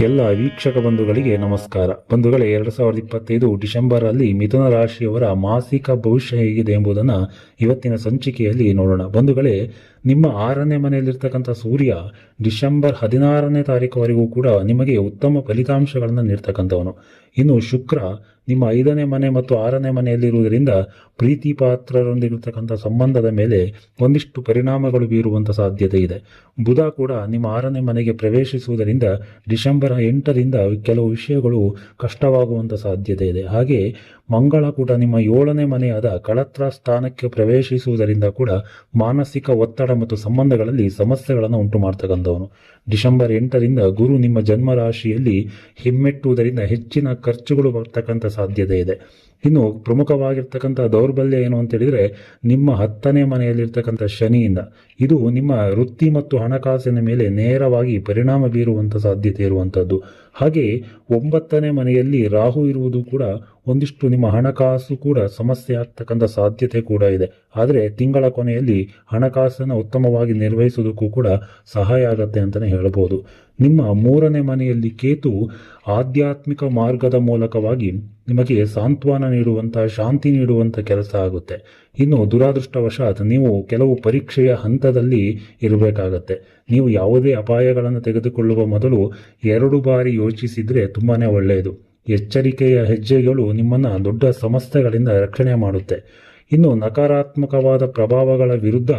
ಎಲ್ಲ ವೀಕ್ಷಕ ಬಂಧುಗಳಿಗೆ ನಮಸ್ಕಾರ. ಬಂಧುಗಳೇ, 2025 ಡಿಸೆಂಬರ್ ಅಲ್ಲಿ ಮಿಥುನ ರಾಶಿಯವರ ಮಾಸಿಕ ಭವಿಷ್ಯ ಹೇಗಿದೆ ಎಂಬುದನ್ನು ಇವತ್ತಿನ ಸಂಚಿಕೆಯಲ್ಲಿ ನೋಡೋಣ. ಬಂಧುಗಳೇ, ನಿಮ್ಮ 6ನೇ ಮನೆಯಲ್ಲಿರ್ತಕ್ಕಂಥ ಸೂರ್ಯ ಡಿಸೆಂಬರ್ 16ನೇ ತಾರೀಕುವರೆಗೂ ಕೂಡ ನಿಮಗೆ ಉತ್ತಮ ಫಲಿತಾಂಶಗಳನ್ನು ನೀಡ್ತಕ್ಕಂಥವನು. ಇನ್ನು ಶುಕ್ರ ನಿಮ್ಮ 5ನೇ ಮನೆ ಮತ್ತು 6ನೇ ಮನೆಯಲ್ಲಿರುವುದರಿಂದ ಪ್ರೀತಿ ಪಾತ್ರರೊಂದಿಗಿರ್ತಕ್ಕಂಥ ಸಂಬಂಧದ ಮೇಲೆ ಒಂದಿಷ್ಟು ಪರಿಣಾಮಗಳು ಬೀರುವಂಥ ಸಾಧ್ಯತೆ ಇದೆ. ಬುಧ ಕೂಡ ನಿಮ್ಮ 6ನೇ ಮನೆಗೆ ಪ್ರವೇಶಿಸುವುದರಿಂದ ಡಿಸೆಂಬರ್ 8ರಿಂದ ಕೆಲವು ವಿಷಯಗಳು ಕಷ್ಟವಾಗುವಂಥ ಸಾಧ್ಯತೆ ಇದೆ. ಹಾಗೆ ಮಂಗಳ ಕೂಡ ನಿಮ್ಮ 7ನೇ ಮನೆಯಾದ ಕಳತ್ರ ಸ್ಥಾನಕ್ಕೆ ಪ್ರವೇಶಿಸುವುದರಿಂದ ಕೂಡ ಮಾನಸಿಕ ಒತ್ತಡ ಮತ್ತು ಸಂಬಂಧಗಳಲ್ಲಿ ಸಮಸ್ಯೆಗಳನ್ನು ಉಂಟು ಮಾಡ್ತಕ್ಕಂಥವನು. ಡಿಸೆಂಬರ್ 8ರಿಂದ ಗುರು ನಿಮ್ಮ ಜನ್ಮ ರಾಶಿಯಲ್ಲಿ ಹಿಮ್ಮೆಟ್ಟುವುದರಿಂದ ಹೆಚ್ಚಿನ ಖರ್ಚುಗಳು ಬರ್ತಕ್ಕಂಥ ಸಾಧ್ಯತೆ ಇದೆ. ಇನ್ನು ಪ್ರಮುಖವಾಗಿರ್ತಕ್ಕಂಥ ದೌರ್ಬಲ್ಯ ಏನು ಅಂತ ಹೇಳಿದ್ರೆ, ನಿಮ್ಮ 10ನೇ ಮನೆಯಲ್ಲಿರ್ತಕ್ಕಂಥ ಶನಿಯಿಂದ ಇದು ನಿಮ್ಮ ವೃತ್ತಿ ಮತ್ತು ಹಣಕಾಸಿನ ಮೇಲೆ ನೇರವಾಗಿ ಪರಿಣಾಮ ಬೀರುವಂಥ ಸಾಧ್ಯತೆ ಇರುವಂಥದ್ದು. ಹಾಗೆ 9ನೇ ಮನೆಯಲ್ಲಿ ರಾಹು ಇರುವುದು ಕೂಡ ಒಂದಿಷ್ಟು ನಿಮ್ಮ ಹಣಕಾಸು ಕೂಡ ಸಮಸ್ಯೆ ಆಗ್ತಕ್ಕಂಥ ಸಾಧ್ಯತೆ ಕೂಡ ಇದೆ. ಆದರೆ ತಿಂಗಳ ಕೊನೆಯಲ್ಲಿ ಹಣಕಾಸನ್ನು ಉತ್ತಮವಾಗಿ ನಿರ್ವಹಿಸುವುದಕ್ಕೂ ಕೂಡ ಸಹಾಯ ಆಗತ್ತೆ ಅಂತಲೇ ಹೇಳ್ಬೋದು. ನಿಮ್ಮ 3ನೇ ಮನೆಯಲ್ಲಿ ಕೇತು ಆಧ್ಯಾತ್ಮಿಕ ಮಾರ್ಗದ ಮೂಲಕವಾಗಿ ನಿಮಗೆ ಸಾಂತ್ವನ ನೀಡುವಂಥ, ಶಾಂತಿ ನೀಡುವಂಥ ಕೆಲಸ ಆಗುತ್ತೆ. ಇನ್ನು ದುರಾದೃಷ್ಟವಶಾತ್ ನೀವು ಕೆಲವು ಪರೀಕ್ಷೆಯ ಹಂತದಲ್ಲಿ ಇರಬೇಕಾಗತ್ತೆ. ನೀವು ಯಾವುದೇ ಅಪಾಯಗಳನ್ನು ತೆಗೆದುಕೊಳ್ಳುವ ಮೊದಲು 2 ಬಾರಿ ಯೋಚಿಸಿದರೆ ತುಂಬಾ ಒಳ್ಳೆಯದು. ಎಚ್ಚರಿಕೆಯ ಹೆಜ್ಜೆಗಳು ನಿಮ್ಮನ್ನು ದೊಡ್ಡ ಸಮಸ್ಯೆಗಳಿಂದ ರಕ್ಷಣೆ ಮಾಡುತ್ತೆ. ಇನ್ನು ನಕಾರಾತ್ಮಕವಾದ ಪ್ರಭಾವಗಳ ವಿರುದ್ಧ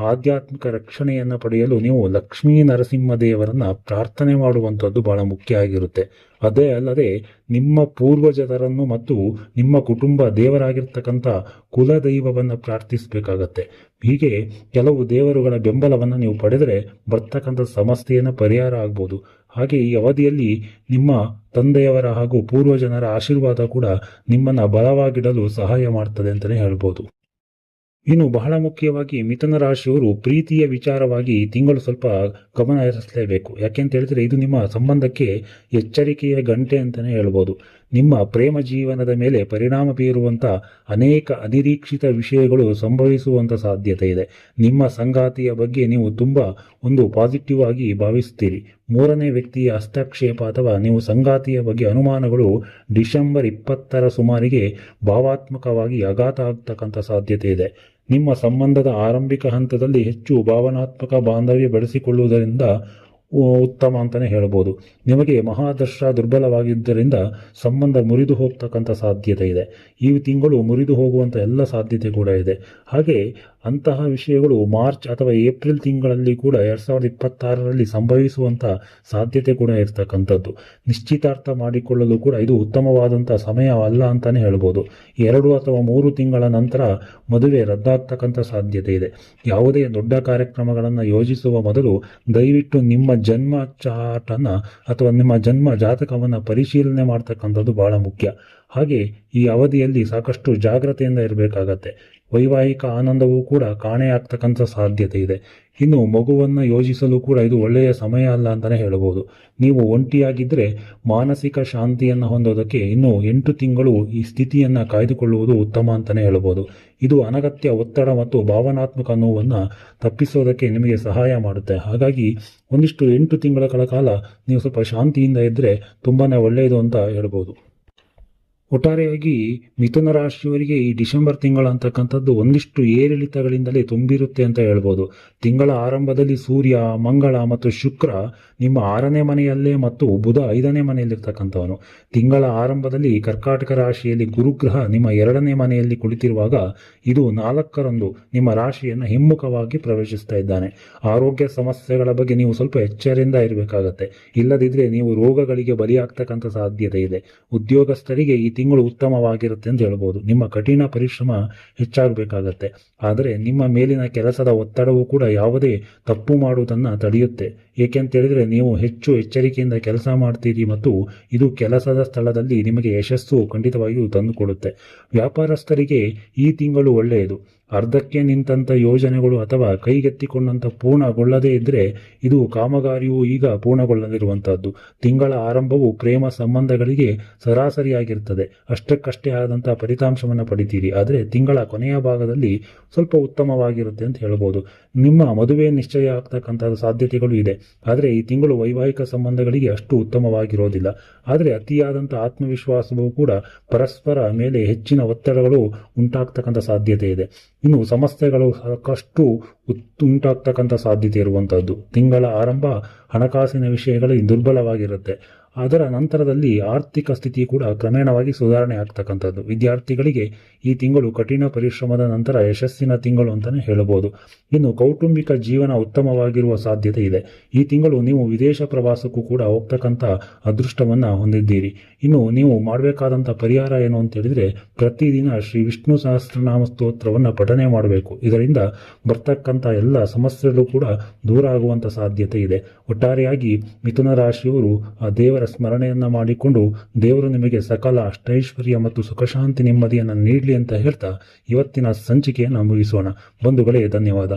ಆಧ್ಯಾತ್ಮಿಕ ರಕ್ಷಣೆಯನ್ನು ಪಡೆಯಲು ನೀವು ಲಕ್ಷ್ಮೀ ನರಸಿಂಹದೇವರನ್ನ ಪ್ರಾರ್ಥನೆ ಮಾಡುವಂಥದ್ದು ಬಹಳ ಮುಖ್ಯ ಆಗಿರುತ್ತೆ. ಅದೇ ಅಲ್ಲದೆ ನಿಮ್ಮ ಪೂರ್ವಜರನ್ನು ಮತ್ತು ನಿಮ್ಮ ಕುಟುಂಬ ದೇವರಾಗಿರ್ತಕ್ಕಂಥ ಕುಲದೈವವನ್ನು ಪ್ರಾರ್ಥಿಸಬೇಕಾಗತ್ತೆ. ಹೀಗೆ ಕೆಲವು ದೇವರುಗಳ ಬೆಂಬಲವನ್ನು ನೀವು ಪಡೆದರೆ ಬರ್ತಕ್ಕಂಥ ಸಮಸ್ಯೆಯನ್ನು ಪರಿಹಾರ ಆಗ್ಬೋದು. ಹಾಗೆ ಈ ಅವಧಿಯಲ್ಲಿ ನಿಮ್ಮ ತಂದೆಯವರ ಹಾಗೂ ಪೂರ್ವಜನರ ಆಶೀರ್ವಾದ ಕೂಡ ನಿಮ್ಮನ್ನು ಬಲವಾಗಿಡಲು ಸಹಾಯ ಮಾಡ್ತದೆ ಅಂತಲೇ ಹೇಳ್ಬೋದು. ಇನ್ನು ಬಹಳ ಮುಖ್ಯವಾಗಿ ಮಿಥುನ ರಾಶಿಯವರು ಪ್ರೀತಿಯ ವಿಚಾರವಾಗಿ ಈ ತಿಂಗಳು ಸ್ವಲ್ಪ ಗಮನ ಹರಿಸಲೇಬೇಕು. ಯಾಕೆಂತ ಹೇಳಿದ್ರೆ ಇದು ನಿಮ್ಮ ಸಂಬಂಧಕ್ಕೆ ಎಚ್ಚರಿಕೆಯ ಗಂಟೆ ಅಂತಲೇ ಹೇಳ್ಬೋದು. ನಿಮ್ಮ ಪ್ರೇಮ ಜೀವನದ ಮೇಲೆ ಪರಿಣಾಮ ಬೀರುವಂಥ ಅನೇಕ ಅನಿರೀಕ್ಷಿತ ವಿಷಯಗಳು ಸಂಭವಿಸುವಂಥ ಸಾಧ್ಯತೆ ಇದೆ. ನಿಮ್ಮ ಸಂಗಾತಿಯ ಬಗ್ಗೆ ನೀವು ತುಂಬ ಪಾಸಿಟಿವ್ ಆಗಿ ಭಾವಿಸ್ತೀರಿ. 3ನೇ ವ್ಯಕ್ತಿಯ ಹಸ್ತಕ್ಷೇಪ ಅಥವಾ ನೀವು ಸಂಗಾತಿಯ ಬಗ್ಗೆ ಅನುಮಾನಗಳು ಡಿಸೆಂಬರ್ 20ರ ಸುಮಾರಿಗೆ ಭಾವಾತ್ಮಕವಾಗಿ ಆಘಾತ ಆಗ್ತಕ್ಕಂಥ ಸಾಧ್ಯತೆ ಇದೆ. ನಿಮ್ಮ ಸಂಬಂಧದ ಆರಂಭಿಕ ಹಂತದಲ್ಲಿ ಹೆಚ್ಚು ಭಾವನಾತ್ಮಕ ಬಾಂಧವ್ಯ ಬೆಳೆಸಿಕೊಳ್ಳುವುದರಿಂದ ಉತ್ತಮ ಅಂತಲೇ ಹೇಳ್ಬೋದು. ನಿಮಗೆ ಮಹಾದರ್ಶ ದುರ್ಬಲವಾಗಿದ್ದರಿಂದ ಸಂಬಂಧ ಮುರಿದು ಹೋಗ್ತಕ್ಕಂಥ ಸಾಧ್ಯತೆ ಇದೆ. ಈ ತಿಂಗಳು ಮುರಿದು ಹೋಗುವಂಥ ಎಲ್ಲ ಸಾಧ್ಯತೆ ಕೂಡ ಇದೆ. ಹಾಗೆ ಅಂತಹ ವಿಷಯಗಳು ಮಾರ್ಚ್ ಅಥವಾ ಏಪ್ರಿಲ್ ತಿಂಗಳಲ್ಲಿ ಕೂಡ 2026ರಲ್ಲಿ ಸಂಭವಿಸುವಂಥ ಸಾಧ್ಯತೆ ಕೂಡ ಇರ್ತಕ್ಕಂಥದ್ದು. ನಿಶ್ಚಿತಾರ್ಥ ಮಾಡಿಕೊಳ್ಳಲು ಕೂಡ ಇದು ಉತ್ತಮವಾದಂಥ ಸಮಯವಲ್ಲ ಅಂತಲೇ ಹೇಳ್ಬೋದು. 2 ಅಥವಾ 3 ತಿಂಗಳ ನಂತರ ಮದುವೆ ರದ್ದಾಗ್ತಕ್ಕಂಥ ಸಾಧ್ಯತೆ ಇದೆ. ಯಾವುದೇ ದೊಡ್ಡ ಕಾರ್ಯಕ್ರಮಗಳನ್ನು ಯೋಜಿಸುವ ಮೊದಲು ದಯವಿಟ್ಟು ನಿಮ್ಮ ಜನ್ಮ ಚಾರ್ಟನ್ನು ಅಥವಾ ನಿಮ್ಮ ಜನ್ಮ ಜಾತಕವನ್ನು ಪರಿಶೀಲನೆ ಮಾಡ್ತಕ್ಕಂಥದ್ದು ಬಹಳ ಮುಖ್ಯ. ಹಾಗೆ ಈ ಅವಧಿಯಲ್ಲಿ ಸಾಕಷ್ಟು ಜಾಗ್ರತೆಯಿಂದ ಇರಬೇಕಾಗತ್ತೆ. ವೈವಾಹಿಕ ಆನಂದವೂ ಕೂಡ ಕಾಣೆಯಾಗ್ತಕ್ಕಂಥ ಸಾಧ್ಯತೆ ಇದೆ. ಇನ್ನು ಮಗುವನ್ನು ಯೋಜಿಸಲು ಕೂಡ ಇದು ಒಳ್ಳೆಯ ಸಮಯ ಅಲ್ಲ ಅಂತಲೇ ಹೇಳ್ಬೋದು. ನೀವು ಒಂಟಿಯಾಗಿದ್ದರೆ ಮಾನಸಿಕ ಶಾಂತಿಯನ್ನು ಹೊಂದೋದಕ್ಕೆ ಇನ್ನು 8 ತಿಂಗಳು ಈ ಸ್ಥಿತಿಯನ್ನು ಕಾಯ್ದುಕೊಳ್ಳುವುದು ಉತ್ತಮ ಅಂತಲೇ ಹೇಳ್ಬೋದು. ಇದು ಅನಗತ್ಯ ಒತ್ತಡ ಮತ್ತು ಭಾವನಾತ್ಮಕ ನೋವನ್ನು ತಪ್ಪಿಸೋದಕ್ಕೆ ನಿಮಗೆ ಸಹಾಯ ಮಾಡುತ್ತೆ. ಹಾಗಾಗಿ ಒಂದಿಷ್ಟು 8 ತಿಂಗಳ ಕಾಲ ನೀವು ಸ್ವಲ್ಪ ಶಾಂತಿಯಿಂದ ಇದ್ದರೆ ತುಂಬಾ ಒಳ್ಳೆಯದು ಅಂತ ಹೇಳ್ಬೋದು. ಒಟ್ಟಾರೆಯಾಗಿ ಮಿಥುನ ರಾಶಿಯವರಿಗೆ ಈ ಡಿಸೆಂಬರ್ ತಿಂಗಳ ಅಂತಕ್ಕಂಥದ್ದು ಒಂದಿಷ್ಟು ಏರಿಳಿತಗಳಿಂದಲೇ ತುಂಬಿರುತ್ತೆ ಅಂತ ಹೇಳ್ಬೋದು. ತಿಂಗಳ ಆರಂಭದಲ್ಲಿ ಸೂರ್ಯ, ಮಂಗಳ ಮತ್ತು ಶುಕ್ರ ನಿಮ್ಮ 6ನೇ ಮನೆಯಲ್ಲೇ ಮತ್ತು ಬುಧ 5ನೇ ಮನೆಯಲ್ಲಿರ್ತಕ್ಕಂಥವನು. ತಿಂಗಳ ಆರಂಭದಲ್ಲಿ ಕರ್ಕಾಟಕ ರಾಶಿಯಲ್ಲಿ ಗುರುಗ್ರಹ ನಿಮ್ಮ 2ನೇ ಮನೆಯಲ್ಲಿ ಕುಳಿತಿರುವಾಗ ಇದು 4ರಂದು ನಿಮ್ಮ ರಾಶಿಯನ್ನು ಹಿಮ್ಮುಖವಾಗಿ ಪ್ರವೇಶಿಸ್ತಾ ಇದ್ದಾನೆ. ಆರೋಗ್ಯ ಸಮಸ್ಯೆಗಳ ಬಗ್ಗೆ ನೀವು ಸ್ವಲ್ಪ ಎಚ್ಚರದಿಂದ ಇರಬೇಕಾಗತ್ತೆ. ಇಲ್ಲದಿದ್ದರೆ ನೀವು ರೋಗಗಳಿಗೆ ಬಲಿಯಾಗ್ತಕ್ಕಂಥ ಸಾಧ್ಯತೆ ಇದೆ. ಉದ್ಯೋಗಸ್ಥರಿಗೆ ಈ ತಿಂಗಳು ಉತ್ತಮವಾಗಿರುತ್ತೆ ಅಂತ ಹೇಳ್ಬೋದು. ನಿಮ್ಮ ಕಠಿಣ ಪರಿಶ್ರಮ ಹೆಚ್ಚಾಗಬೇಕಾಗತ್ತೆ. ಆದರೆ ನಿಮ್ಮ ಮೇಲಿನ ಕೆಲಸದ ಒತ್ತಡವೂ ಕೂಡ ಯಾವುದೇ ತಪ್ಪು ಮಾಡುವುದನ್ನು ತಡೆಯುತ್ತೆ. ಏಕೆಂತ ಹೇಳಿದ್ರೆ ನೀವು ಹೆಚ್ಚು ಎಚ್ಚರಿಕೆಯಿಂದ ಕೆಲಸ ಮಾಡ್ತೀರಿ ಮತ್ತು ಇದು ಕೆಲಸದ ಸ್ಥಳದಲ್ಲಿ ನಿಮಗೆ ಯಶಸ್ಸು ಖಂಡಿತವಾಗಿಯೂ ತಂದುಕೊಡುತ್ತೆ. ವ್ಯಾಪಾರಸ್ಥರಿಗೆ ಈ ತಿಂಗಳು ಒಳ್ಳೆಯದು. ಅರ್ಧಕ್ಕೆ ನಿಂತಂಥ ಯೋಜನೆಗಳು ಅಥವಾ ಕೈಗೆತ್ತಿಕೊಂಡಂಥ ಪೂರ್ಣಗೊಳ್ಳದೇ ಇದ್ದರೆ ಇದು ಕಾಮಗಾರಿಯು ಈಗ ಪೂರ್ಣಗೊಳ್ಳದಿರುವಂಥದ್ದು. ತಿಂಗಳ ಆರಂಭವು ಪ್ರೇಮ ಸಂಬಂಧಗಳಿಗೆ ಸರಾಸರಿಯಾಗಿರ್ತದೆ. ಅಷ್ಟಕ್ಕಷ್ಟೇ ಆದಂಥ ಫಲಿತಾಂಶವನ್ನು ಪಡಿತೀರಿ. ಆದರೆ ತಿಂಗಳ ಕೊನೆಯ ಭಾಗದಲ್ಲಿ ಸ್ವಲ್ಪ ಉತ್ತಮವಾಗಿರುತ್ತೆ ಅಂತ ಹೇಳ್ಬೋದು. ನಿಮ್ಮ ಮದುವೆ ನಿಶ್ಚಯ ಆಗ್ತಕ್ಕಂಥ ಸಾಧ್ಯತೆಗಳು ಇದೆ. ಆದರೆ ಈ ತಿಂಗಳು ವೈವಾಹಿಕ ಸಂಬಂಧಗಳಿಗೆ ಅಷ್ಟು ಉತ್ತಮವಾಗಿರೋದಿಲ್ಲ. ಆದರೆ ಅತಿಯಾದಂಥ ಆತ್ಮವಿಶ್ವಾಸವೂ ಕೂಡ ಪರಸ್ಪರ ಮೇಲೆ ಹೆಚ್ಚಿನ ಒತ್ತಡಗಳು ಉಂಟಾಗ್ತಕ್ಕಂಥ ಸಾಧ್ಯತೆ ಇದೆ. ಇನ್ನು ಸಮಸ್ಯೆಗಳು ಸಾಕಷ್ಟು ಉಂಟಾಗ್ತಕ್ಕಂಥ ಸಾಧ್ಯತೆ ಇರುವಂಥದ್ದು. ತಿಂಗಳ ಆರಂಭ ಹಣಕಾಸಿನ ವಿಷಯಗಳಲ್ಲಿ ದುರ್ಬಲವಾಗಿರುತ್ತೆ. ಅದರ ನಂತರದಲ್ಲಿ ಆರ್ಥಿಕ ಸ್ಥಿತಿ ಕೂಡ ಕ್ರಮೇಣವಾಗಿ ಸುಧಾರಣೆ ಆಗ್ತಕ್ಕಂಥದ್ದು. ವಿದ್ಯಾರ್ಥಿಗಳಿಗೆ ಈ ತಿಂಗಳು ಕಠಿಣ ಪರಿಶ್ರಮದ ನಂತರ ಯಶಸ್ಸಿನ ತಿಂಗಳು ಅಂತಲೇ ಹೇಳಬಹುದು. ಇನ್ನು ಕೌಟುಂಬಿಕ ಜೀವನ ಉತ್ತಮವಾಗಿರುವ ಸಾಧ್ಯತೆ ಇದೆ. ಈ ತಿಂಗಳು ನೀವು ವಿದೇಶ ಪ್ರವಾಸಕ್ಕೂ ಕೂಡ ಹೋಗ್ತಕ್ಕಂಥ ಅದೃಷ್ಟವನ್ನು ಹೊಂದಿದ್ದೀರಿ. ಇನ್ನು ನೀವು ಮಾಡಬೇಕಾದಂಥ ಪರಿಹಾರ ಏನು ಅಂತ ಹೇಳಿದ್ರೆ, ಪ್ರತಿದಿನ ಶ್ರೀ ವಿಷ್ಣು ಸಹಸ್ರನಾಮ ಸ್ತೋತ್ರವನ್ನು ಪಠನೆ ಮಾಡಬೇಕು. ಇದರಿಂದ ಬರ್ತಕ್ಕಂಥ ಎಲ್ಲ ಸಮಸ್ಯೆಗಳು ಕೂಡ ದೂರ ಆಗುವಂಥ ಸಾಧ್ಯತೆ ಇದೆ. ಒಟ್ಟಾರೆಯಾಗಿ ಮಿಥುನ ರಾಶಿಯವರು ಆ ದೇವರ ಸ್ಮರಣೆಯನ್ನ ಮಾಡಿಕೊಂಡು ದೇವರು ನಿಮಗೆ ಸಕಲ ಅಷ್ಟೈಶ್ವರ್ಯ ಮತ್ತು ಸುಖಶಾಂತಿ ನೆಮ್ಮದಿಯನ್ನು ನೀಡಲಿ ಅಂತ ಹೇಳ್ತಾ ಇವತ್ತಿನ ಸಂಚಿಕೆಯನ್ನು ಮುಗಿಸೋಣ. ಬಂಧುಗಳೇ, ಧನ್ಯವಾದ.